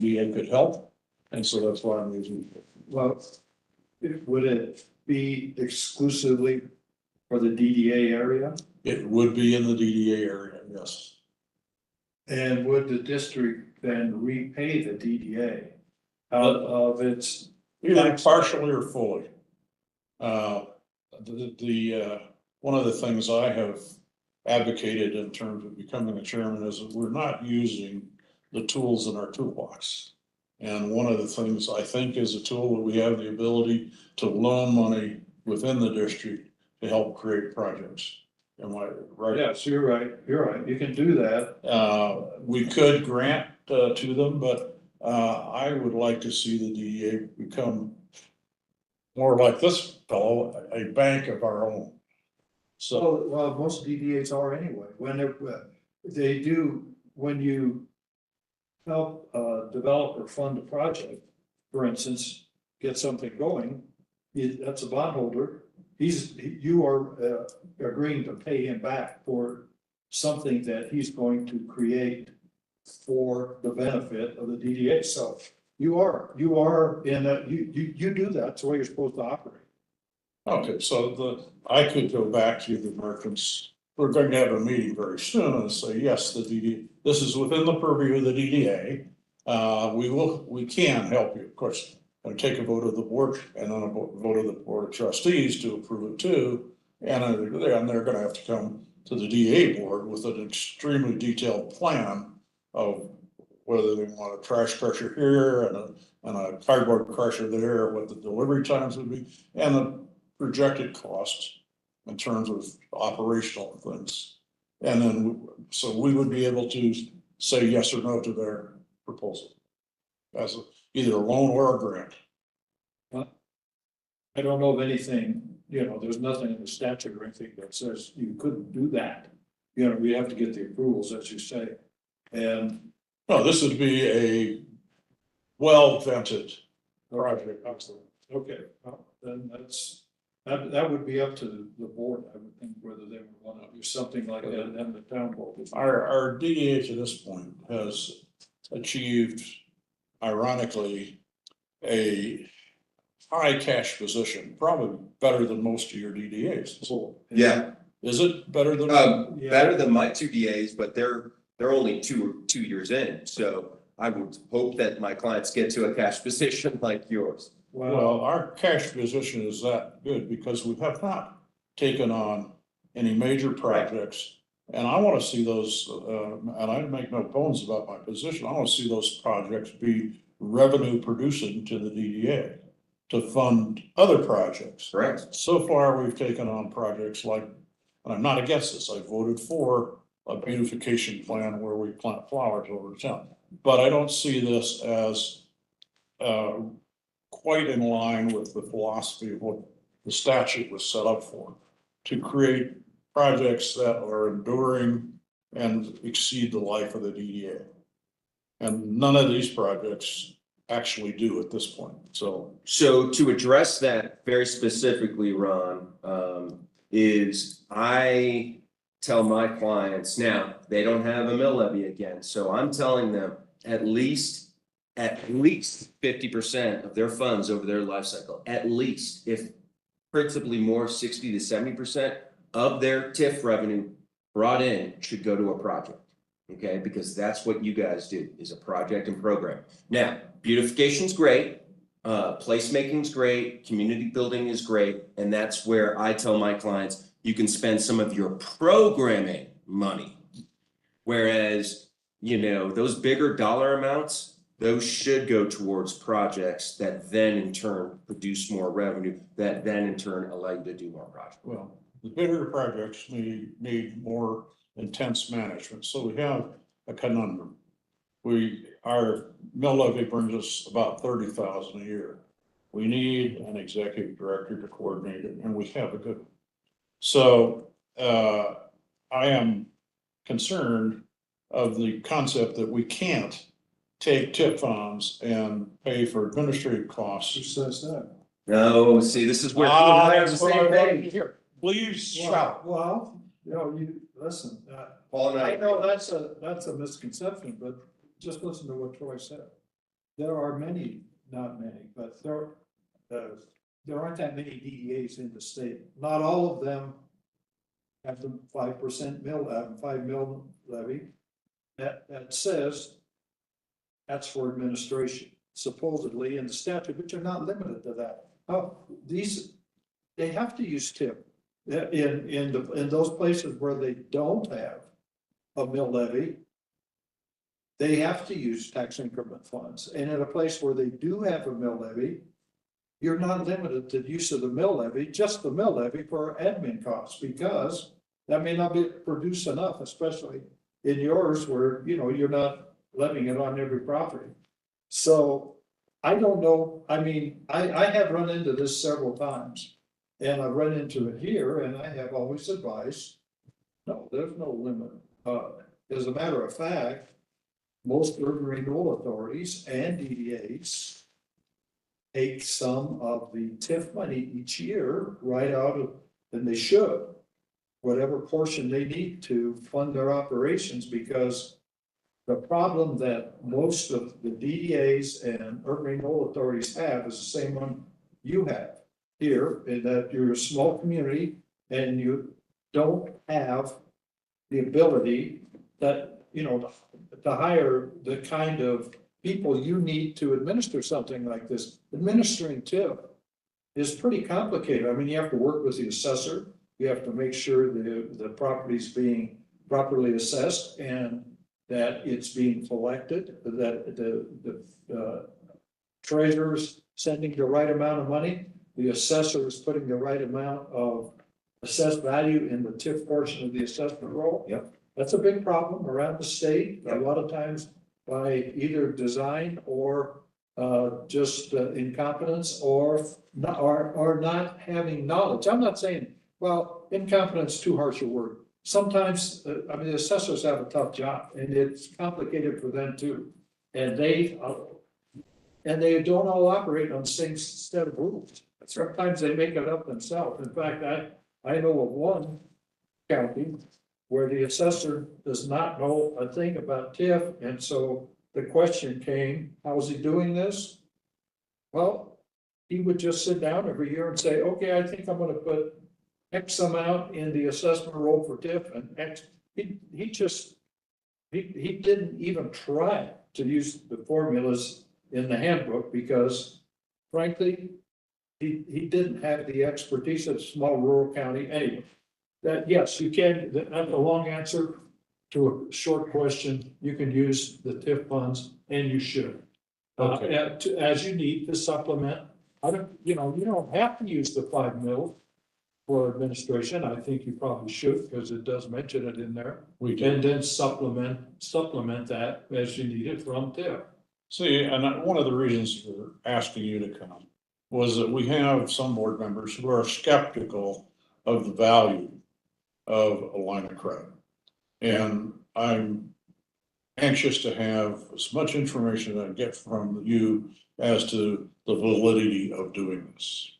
DDA could help, and so that's why I'm using it. Well, would it be exclusively for the DDA area? It would be in the DDA area, yes. And would the district then repay the DDA out of its? Either partially or fully. One of the things I have advocated in terms of becoming a chairman is that we're not using the tools in our toolbox. And one of the things I think is a tool that we have the ability to loan money within the district to help create projects. Am I right? Yes, you're right. You're right. You can do that. We could grant to them, but I would like to see the DEA become more like this fellow, a bank of our own. So, Well, most DDAs are anyway. When they do, when you help a developer fund a project, for instance, get something going, that's a bondholder. You are agreeing to pay him back for something that he's going to create for the benefit of the DDA. So you are in a, you do that. That's the way you're supposed to operate. okay, so I could go back to the merchants. We're going to have a meeting very soon and say, yes, the DDA, this is within the purview of the DDA. We can help you, of course. And take a vote of the board and then a vote of the board of trustees to approve it too. And they're gonna have to come to the DA board with an extremely detailed plan of whether they want a trash crusher here and a cardboard crusher there, what the delivery times would be, and the projected costs in terms of operational things. And then, so we would be able to say yes or no to their proposal as either a loan or a grant. I don't know of anything, there's nothing in the statute or anything that says you couldn't do that. We have to get the approvals, as you say. And No, this would be a well-vetted project. okay, well, then that would be up to the board, I would think, whether they would want to do something like that and the town board. Our DDA to this point has achieved, ironically, a high cash position, probably better than most of your DDAs. Yeah, Is it better than? better than my two DAs, but they're only two years in, so I would hope that my clients get to a cash position like yours. Well, our cash position is that good because we have not taken on any major projects. And I want to see those, and I make no bones about my position, I want to see those projects be revenue producing to the DDA to fund other projects. Correct. So far, we've taken on projects like, and I'm not against this, I voted for a beautification plan where we plant flowers over town. But I don't see this as quite in line with the philosophy of what the statute was set up for, to create projects that are enduring and exceed the life of the DDA. And none of these projects actually do at this point, so. So to address that very specifically, Ron, is I tell my clients now, they don't have a mill levy again, so I'm telling them at least 50% of their funds over their life cycle, at least, if principally more, 60 to 70% of their TIF revenue brought in should go to a project. Okay, because that's what you guys do, is a project and program. Now, beautification's great, placemaking's great, community building is great, and that's where I tell my clients, you can spend some of your programming money. Whereas, those bigger dollar amounts, those should go towards projects that then in turn produce more revenue, that then in turn allow you to do more projects. Well, the bigger projects need more intense management, so we have a conundrum. Our mill levy brings us about 30,000 a year. We need an executive director to coordinate it, and we have a good one. So I am concerned of the concept that we can't take TIP funds and pay for administrative costs. Who says that? No, see, this is where you and I are the same page. Please shout. Well, you listen, Paul and I know that's a misconception, but just listen to what Troy said. there are many, not many, but there aren't that many DDAs in the state. Not all of them have the 5% mill, 5 mil levy. That says that's for administration, supposedly in the statute, but you're not limited to that. They have to use TIP in those places where they don't have a mill levy. They have to use tax increment funds, and in a place where they do have a mill levy, you're not limited to the use of the mill levy, just the mill levy for admin costs, because that may not be produce enough, especially in yours where, you're not levying it on every property. So I don't know. I mean, I have run into this several times, and I've run into it here, and I have always advised, no, there's no limit. As a matter of fact, most urban renewal authorities and DDAs take some of the TIF money each year right out of, and they should, whatever portion they need to fund their operations, because the problem that most of the DDAs and urban renewal authorities have is the same one you have here, in that you're a small community and you don't have the ability that, to hire the kind of people you need to administer something like this. Administering TIF is pretty complicated. I mean, you have to work with the assessor. You have to make sure the property's being properly assessed and that it's being collected, that the treasurer's sending the right amount of money, the assessor is putting the right amount of assessed value in the TIF portion of the assessment roll. Yep. That's a big problem around the state. Yep. A lot of times by either design or just incompetence or not having knowledge. I'm not saying, well, incompetence is too harsh a word. Sometimes, the assessors have a tough job and it's complicated for them too. And they don't all operate on the same set of rules. Sometimes they make it up themselves. In fact, I know of one county where the assessor does not know a thing about TIF. And so the question came, how's he doing this? Well, he would just sit down every year and say, okay, I think I'm going to put X amount in the assessment roll for TIF, and X. He didn't even try to use the formulas in the handbook because frankly, he didn't have the expertise of a small rural county anyway. That, yes, you can, that's a long answer to a short question. You can use the TIF funds and you should. Okay. As you need to supplement. You don't have to use the 5 mil for administration. I think you probably should, because it does mention it in there. We do. And then supplement that as you need it from TIF. See, and one of the reasons for asking you to come was that we have some board members who are skeptical of the value of a line of credit. And I'm anxious to have as much information as I get from you as to the validity of doing this.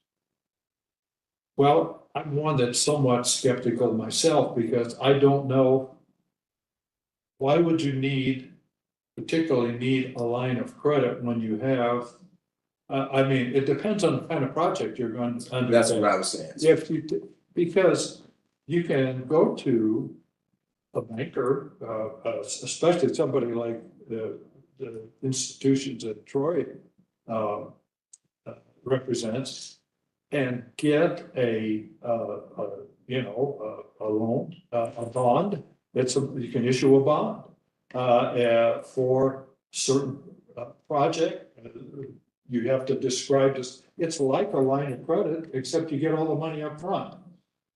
Well, I'm one that's somewhat skeptical myself because I don't know. Why would you particularly need a line of credit when you have, it depends on the kind of project you're going to undertake. That's what I was saying. Because you can go to a banker, especially somebody like the institutions that Troy represents, and get a loan, a bond. You can issue a bond for certain project. You have to describe this. It's like a line of credit, except you get all the money up front,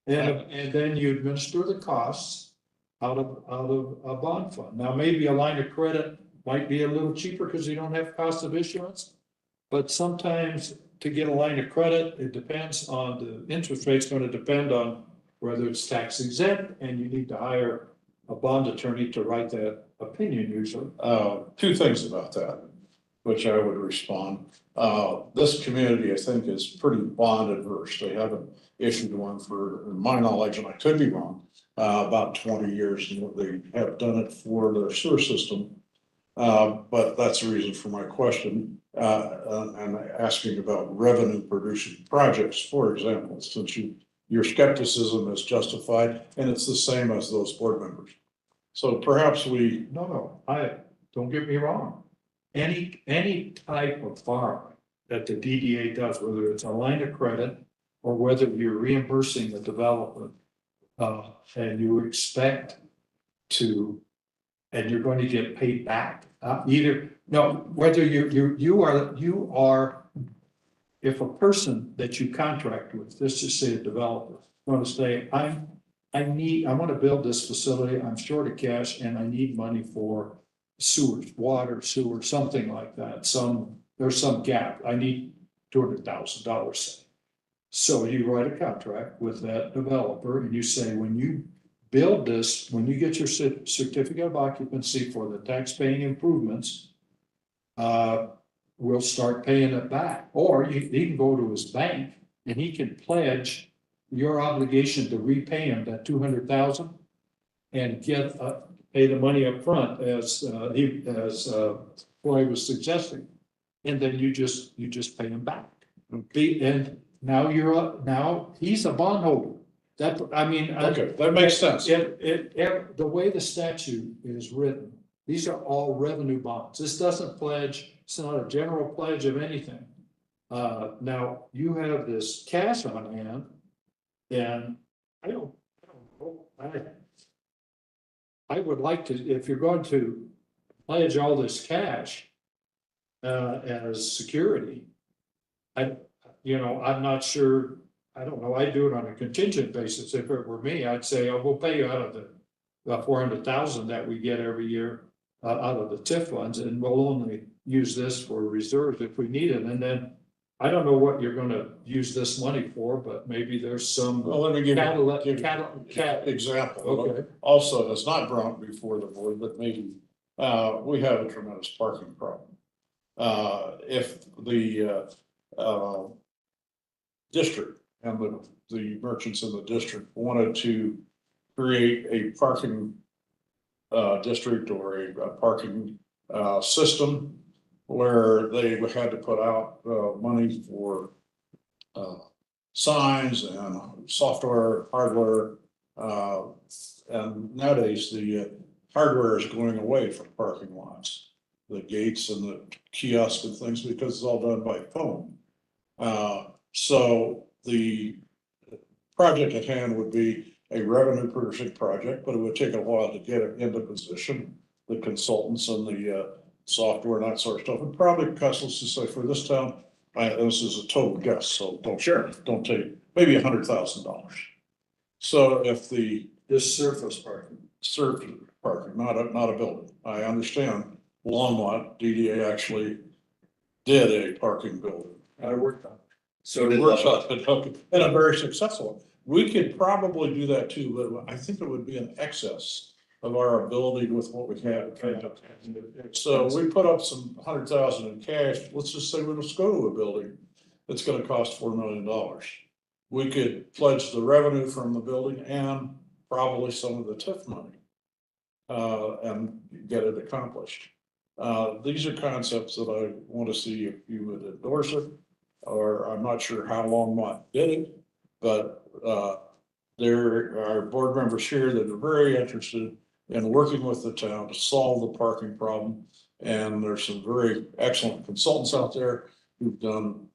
and then you administer the costs out of a bond fund. Now, maybe a line of credit might be a little cheaper because you don't have cost of issuance, but sometimes to get a line of credit, it depends on the interest rate's going to depend on whether it's tax exempt, and you need to hire a bond attorney to write that opinion usually. Two things about that, which I would respond. This community, I think, is pretty bond adverse. They haven't issued one for, in my knowledge, and I could be wrong, about 20 years. And they have done it for their sewer system. But that's the reason for my question, and asking about revenue producing projects, for example, since your skepticism is justified, and it's the same as those board members. So perhaps we, No, don't get me wrong. Any type of farm that the DDA does, whether it's a line of credit or whether you're reimbursing the developer, and you expect to, and you're going to get paid back, whether you are, if a person that you contract with, let's just say a developer, want to say, I want to build this facility, I'm short of cash and I need money for sewers, water, sewer, something like that. There's some gap. I need $200,000. So you write a contract with that developer and you say, when you build this, when you get your certificate of occupancy for the tax-paying improvements, we'll start paying it back. Or he can go to his bank and he can pledge your obligation to repay him that $200,000 and get pay the money up front, as Troy was suggesting, and then you just pay him back. And now he's a bondholder. okay, that makes sense. The way the statute is written, these are all revenue bonds. This doesn't pledge. It's not a general pledge of anything. Now you have this cash on hand. And I don't know, I would like to, if you're going to pledge all this cash as security, I'm not sure, I don't know, I'd do it on a contingent basis. If it were me, I'd say, oh, we'll pay you out of the 400,000 that we get every year out of the TIF funds, and we'll only use this for reserves if we need it. And then I don't know what you're gonna use this money for, but maybe there's some. Well, let me give you Cat. example. Okay. Also, it's not brought before the board, but maybe, we have a tremendous parking problem. If the, district and the merchants in the district wanted to create a parking, district or a parking, system, where they had to put out money for signs and software, hardware. And nowadays, the hardware is going away from parking lots, the gates and the kiosks and things, because it's all done by phone. So the project at hand would be a revenue producing project, but it would take a while to get it into position. The consultants and the software and that sort of stuff. It probably costs, let's just say for this town, this is a total guess, so don't take, maybe $100,000. So if This surface parking. surface parking, not a building, I understand Longmont DDA actually did a parking building. I worked on it. So did Works Lubbock. out, and a very successful one. We could probably do that too, but I think it would be in excess of our ability with what we have. So we put up some 100,000 in cash. Let's just say let's go to a building that's gonna cost $4 million. We could pledge the revenue from the building and probably some of the TIF money. And get it accomplished. These are concepts that I want to see if you would endorse it, or I'm not sure how Longmont did it, but there are board members here that are very interested in working with the town to solve the parking problem. And there's some very excellent consultants out there who've done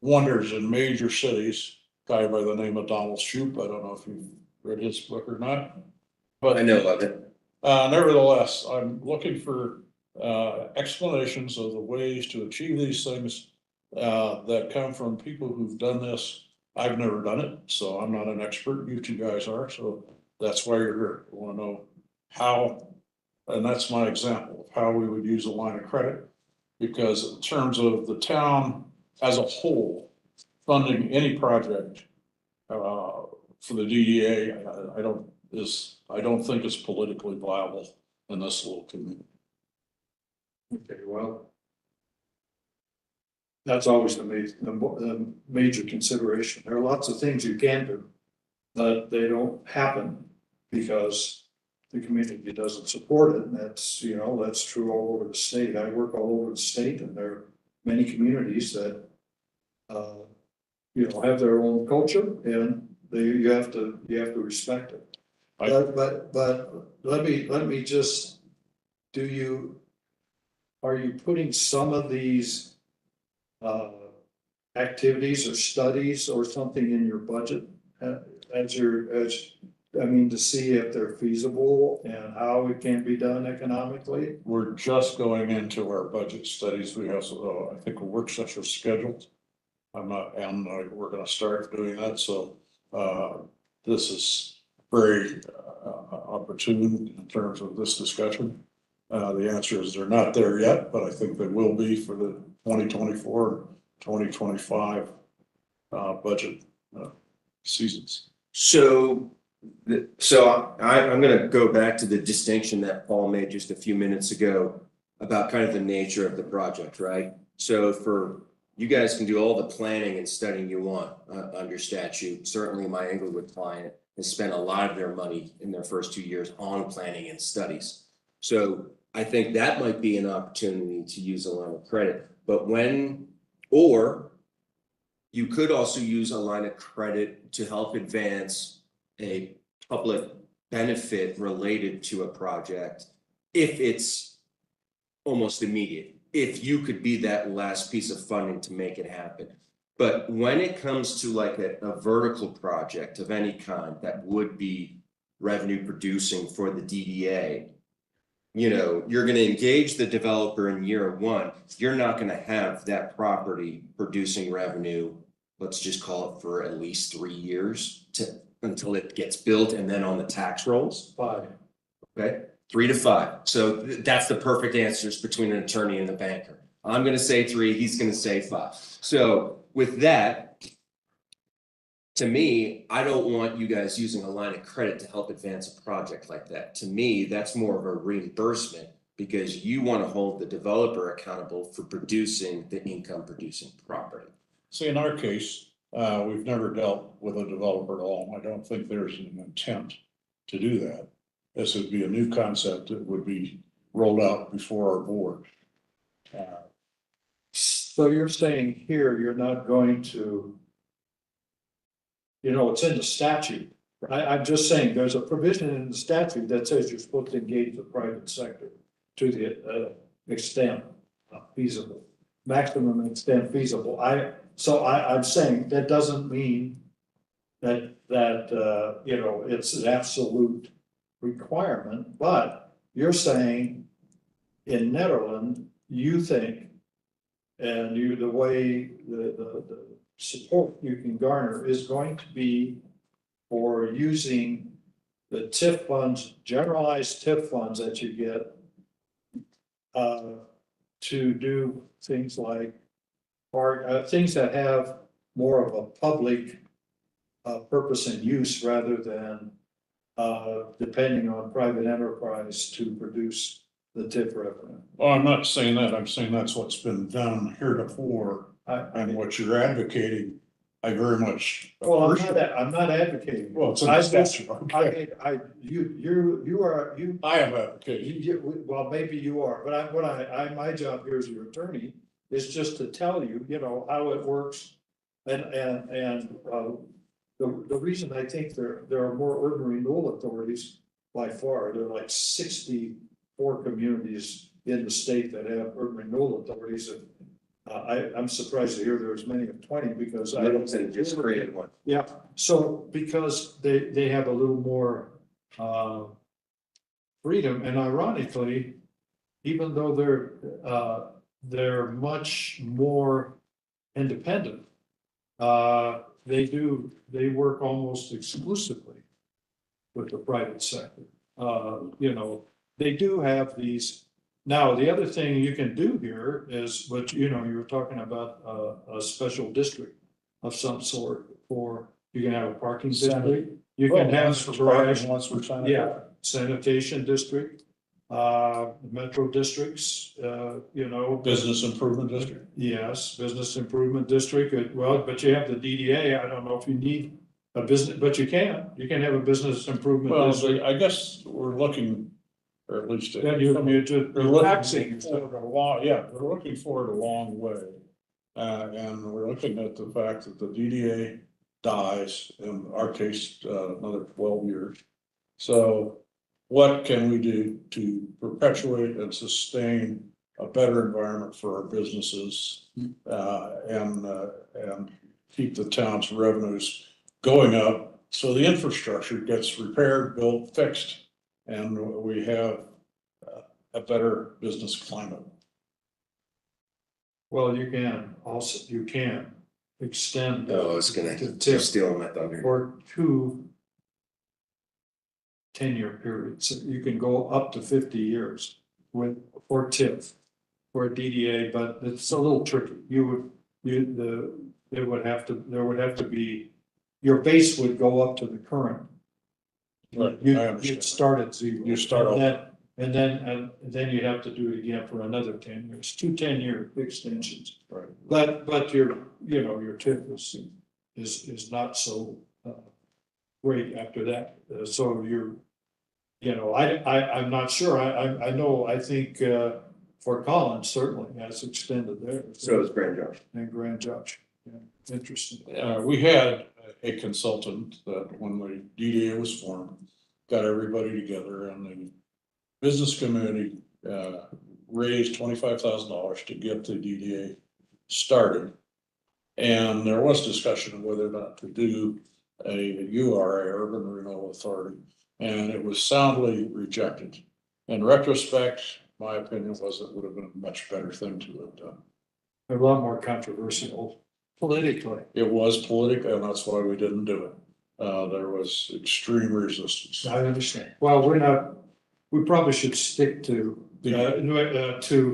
wonders in major cities. Guy by the name of Donald Shoup, I don't know if you've read his book or not. But I know of it. Nevertheless, I'm looking for explanations of the ways to achieve these things that come from people who've done this. I've never done it, so I'm not an expert. You two guys are, so that's why you're here. I want to know how, and that's my example of how we would use a line of credit. Because in terms of the town as a whole, funding any project for the DDA, I don't think it's politically viable in this little community. Okay, well. That's always the major consideration. There are lots of things you can do, but they don't happen because the community doesn't support it, and that's, you know, that's true all over the state. I work all over the state, and there are many communities that, you know, have their own culture, and you have to respect it. But let me just, are you putting some of these activities or studies or something in your budget to see if they're feasible and how it can be done economically? We're just going into our budget studies. We have, I think a work session scheduled. We're gonna start doing that, so, this is very, opportune in terms of this discussion. The answer is they're not there yet, but I think they will be for the 2024, 2025 budget, seasons. So, I'm gonna go back to the distinction that Paul made just a few minutes ago about kind of the nature of the project, right? So you guys can do all the planning and studying you want under statute. Certainly my Englewood client has spent a lot of their money in their first 2 years on planning and studies. So I think that might be an opportunity to use a line of credit, or you could also use a line of credit to help advance a public benefit related to a project if it's almost immediate, if you could be that last piece of funding to make it happen. But when it comes to like a vertical project of any kind that would be revenue producing for the DDA, you know, you're going to engage the developer in year one. You're not going to have that property producing revenue, let's just call it for at least 3 years until it gets built and then on the tax rolls. 5. Okay, 3 to 5. So that's the perfect answers between an attorney and the banker. I'm going to say 3, he's going to say 5. So with that, to me, I don't want you guys using a line of credit to help advance a project like that. To me, that's more of a reimbursement because you want to hold the developer accountable for producing the income producing property. See, in our case, we've never dealt with a developer at all. I don't think there's an intent to do that. This would be a new concept that would be rolled out before our board. So you're saying here, you're not going to, you know, it's in the statute. I'm just saying, there's a provision in the statute that says you're supposed to engage the private sector to the extent feasible, maximum extent feasible. I'm saying that doesn't mean that you know, it's an absolute requirement, but you're saying in Nederland, you think, and the way the support you can garner is going to be for using the TIF funds, generalized TIF funds that you get to do things like, or things that have more of a public purpose and use rather than depending on private enterprise to produce the TIF revenue. Well, I'm not saying that. I'm saying that's what's been done heretofore, and what you're advocating, I very much. Well, I'm not advocating. Well, it's in the statute. Okay. I am advocating. well, maybe you are, but my job here as your attorney is just to tell you, you know, how it works. And the reason I think there are more urban renewal authorities by far, there are like 64 communities in the state that have urban renewal authorities. And I'm surprised to hear there as many as 20 because I don't think just created one. Yeah, so because they have a little more freedom, and ironically, even though they're much more independent, they work almost exclusively with the private sector. You know, they do have these. Now, the other thing you can do here is, but you know, you were talking about a special district of some sort, or you can have a parking district. You can have trash, sanitation district, metro districts, you know. Business improvement district. Yes, business improvement district. Well, but you have the DDA. I don't know if you need a business, but you can have a business improvement Well, district. I guess we're looking, or at least. Then you're just We're taxing. looking forward a long, yeah, we're looking forward a long way. And we're looking at the fact that the DDA dies, in our case, another 12 years. So what can we do to perpetuate and sustain a better environment for our businesses? And keep the town's revenues going up, so the infrastructure gets repaired, built, fixed, and we have a better business climate. Well, you can extend. Oh, I was gonna, the you're TIF stealing my thunder. for 2 10-year periods. You can go up to 50 years for TIF, for DDA, but it's a little tricky. There would have to be, your base would go up to the current. Right, I You'd understand. start at 0. You start off. And then you'd have to do it again for another 10 years, 2 10-year extensions. Right. But your TIF is not so great after that. So I'm not sure. I know, I think Fort Collins certainly has extended there. So is Grand Junction. And Grand Junction, yeah, interesting. We had a consultant that when the DDA was formed, got everybody together, and the business community raised $25,000 to get the DDA started. And there was discussion of whether or not to do a URA, Urban Renewal Authority, and it was soundly rejected. In retrospect, my opinion was it would have been a much better thing to have done. A lot more controversial politically. It was political, and that's why we didn't do it. There was extreme resistance. I understand. Well, we probably should stick to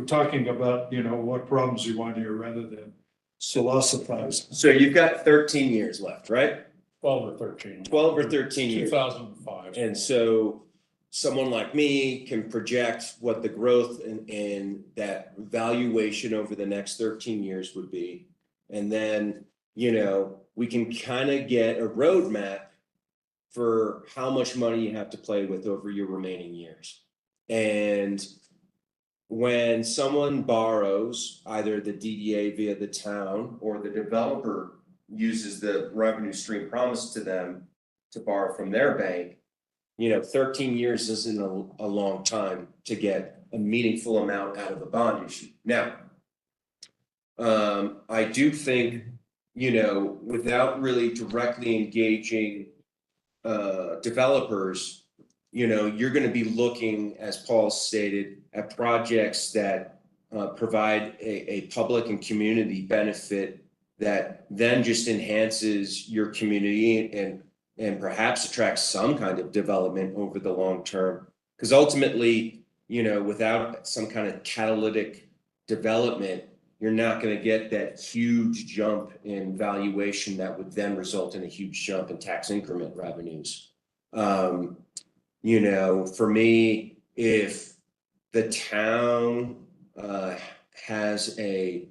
talking about, what problems you want here rather than philosophize. So you've got 13 years left, right? 12 or 13. 12 or 13 years. 2005. And so someone like me can project what the growth in that valuation over the next 13 years would be. And then, we can kind of get a roadmap for how much money you have to play with over your remaining years. And when someone borrows, either the DDA via the town or the developer uses the revenue stream promised to them to borrow from their bank, 13 years isn't a long time to get a meaningful amount out of a bond issue. Now, I do think, without really directly engaging developers, you're going to be looking, as Paul stated, at projects that provide a public and community benefit that then just enhances your community and perhaps attracts some kind of development over the long term. Because ultimately, without some kind of catalytic development, you're not going to get that huge jump in valuation that would then result in a huge jump in tax increment revenues. For me, if the town has a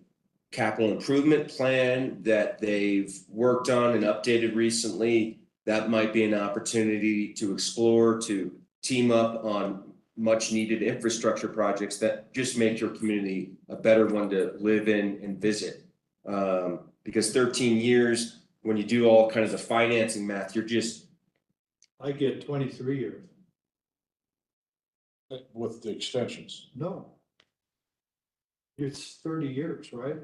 capital improvement plan that they've worked on and updated recently, that might be an opportunity to explore, to team up on much needed infrastructure projects that just make your community a better one to live in and visit. Because 13 years, when you do all kinds of financing math, I get 23 years. With the extensions. No. It's 30 years, right?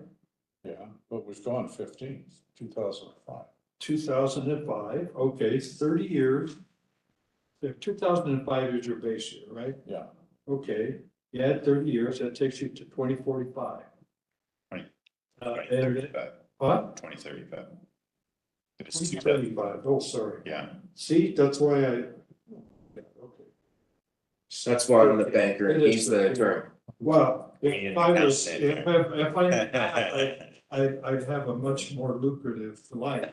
Yeah, but we've gone 15, 2005. 2005, okay, 30 years. 2005 is your base year, right? Yeah. Okay, you add 30 years, that takes you to 2045. Right. And what? 2035. It's 2035, oh, sorry. Yeah. See, that's why okay. that's why I'm the banker and he's the attorney. Well, if I was, Fascinating. I'd have a much more lucrative life.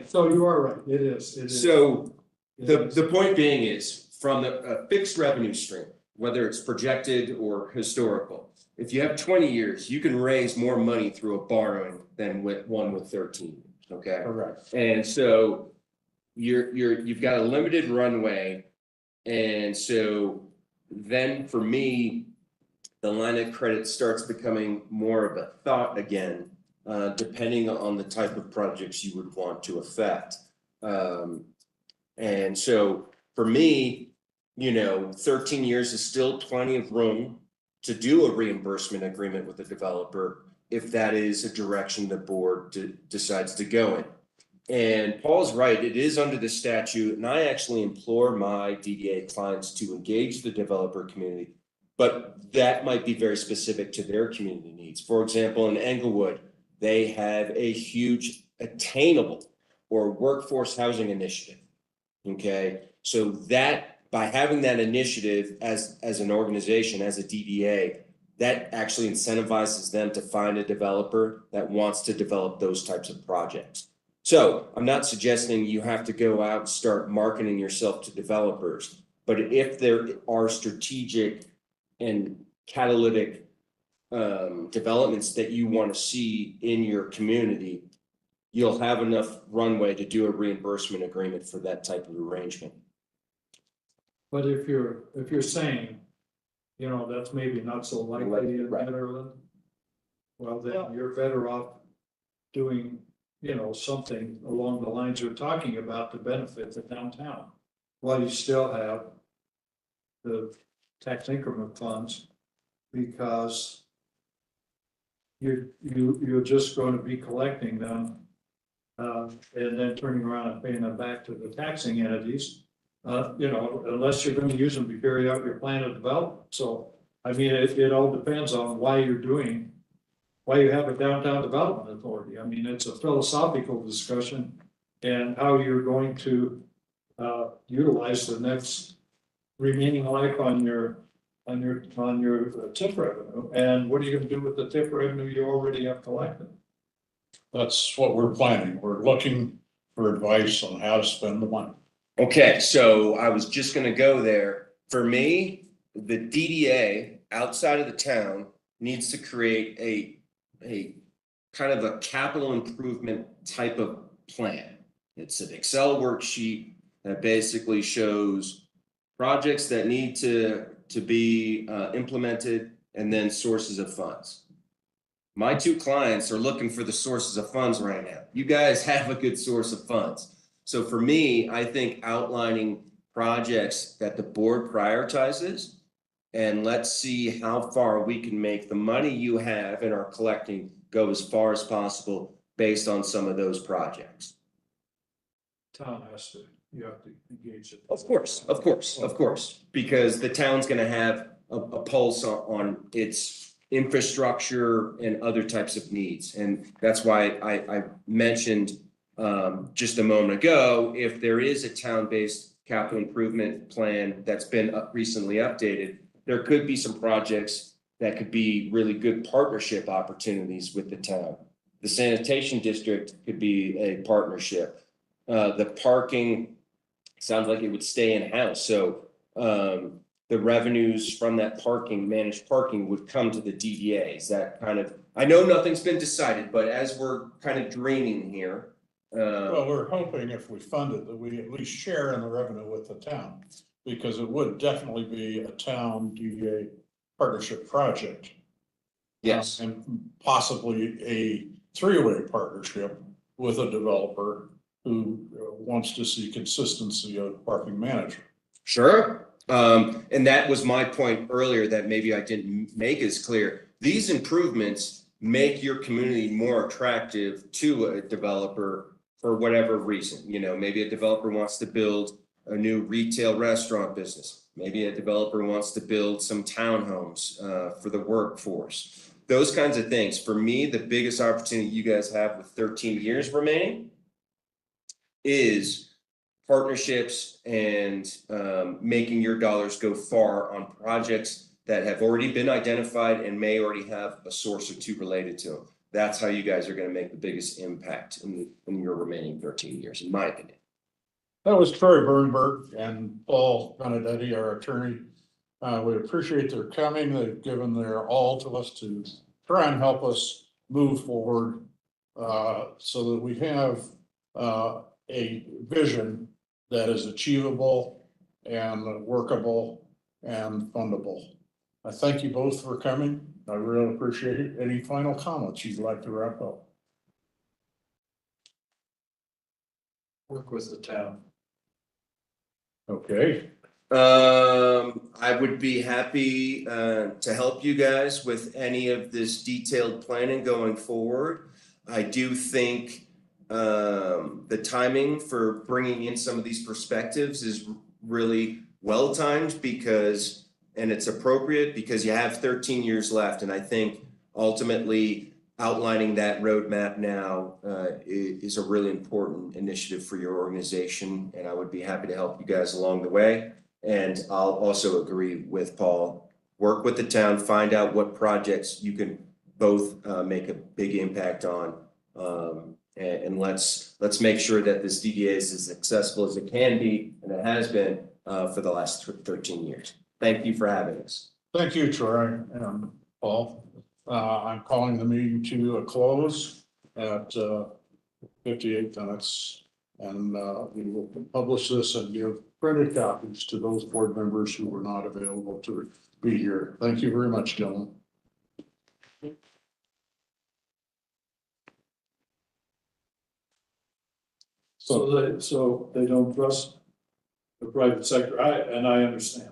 So you are right, it is. So the point being is, from a fixed revenue stream, whether it's projected or historical, if you have 20 years, you can raise more money through a borrowing than with one with 13 years. okay? Correct. And so you've got a limited runway. And so then for me, the line of credit starts becoming more of a thought again, depending on the type of projects you would want to affect. And so for me, 13 years is still plenty of room to do a reimbursement agreement with the developer if that is a direction the board decides to go in. And Paul's right, it is under the statute, and I actually implore my DDA clients to engage the developer community, but that might be very specific to their community needs. For example, in Englewood, they have a huge attainable or workforce housing initiative. Okay, so that by having that initiative as an organization, as a DDA, that actually incentivizes them to find a developer that wants to develop those types of projects. So I'm not suggesting you have to go out and start marketing yourself to developers, but if there are strategic and catalytic developments that you want to see in your community, you'll have enough runway to do a reimbursement agreement for that type of arrangement. But if you're saying, that's maybe not so likely in Right. Nederland, well, then you're better off doing, something along the lines you're talking about to benefit the downtown, while you still have the tax increment funds, because you're just going to be collecting them, and then turning around and paying them back to the taxing entities, unless you're going to use them to carry out your plan of development. So, I mean, it all depends on why you have a downtown development authority. I mean, it's a philosophical discussion, and how you're going to utilize the next remaining life on your TIF revenue, and what are you going to do with the TIF revenue you already have collected? That's what we're planning. We're looking for advice on how to spend the money. Okay, so I was just gonna go there. For me, the DDA outside of the town needs to create a kind of a capital improvement type of plan. It's an Excel worksheet that basically shows projects that need to be implemented and then sources of funds. My two clients are looking for the sources of funds right now. You guys have a good source of funds. So for me, I think outlining projects that the board prioritizes, and let's see how far we can make the money you have and are collecting go as far as possible based on some of those projects. You have to engage it. Of course, because the town's gonna have a pulse on its infrastructure and other types of needs. And that's why I mentioned just a moment ago, if there is a town-based capital improvement plan that's been recently updated, there could be some projects that could be really good partnership opportunities with the town. The sanitation district could be a partnership. The parking sounds like it would stay in-house. So the revenues from that managed parking would come to the DDA. Is that kind of, I know nothing's been decided, but as we're kind of dreaming here. Well, we're hoping if we fund it, that we at least share in the revenue with the town, because it would definitely be a town DDA partnership project. Yes. And possibly a three-way partnership with a developer who wants to see consistency of parking management. Sure. And that was my point earlier that maybe I didn't make as clear. These improvements make your community more attractive to a developer for whatever reason. Maybe a developer wants to build a new retail restaurant business. Maybe a developer wants to build some townhomes for the workforce. Those kinds of things. For me, the biggest opportunity you guys have with 13 years remaining is partnerships and making your dollars go far on projects that have already been identified and may already have a source or two related to them. That's how you guys are going to make the biggest impact in your remaining 13 years, in my opinion. That was Troy Bernberg and Paul Benedetti, our attorney. We appreciate their coming. They've given their all to us to try and help us move forward so that we have, a vision that is achievable and workable and fundable. I thank you both for coming. I really appreciate it. Any final comments you'd like to wrap up? Work with the town. Okay, I would be happy to help you guys with any of this detailed planning going forward. I do think the timing for bringing in some of these perspectives is really well timed because, and it's appropriate because you have 13 years left. And I think ultimately outlining that roadmap now is a really important initiative for your organization. And I would be happy to help you guys along the way. And I'll also agree with Paul, work with the town, find out what projects you can both make a big impact on. And let's make sure that this DDA is as successful as it can be, and it has been for the last 13 years. Thank you for having us. thank you, Troy and Paul. I'm calling the meeting to a close at 58 minutes. And we will publish this and give printed copies to those board members who were not available to be here. Thank you very much, gentlemen. So they don't trust the private sector. I understand.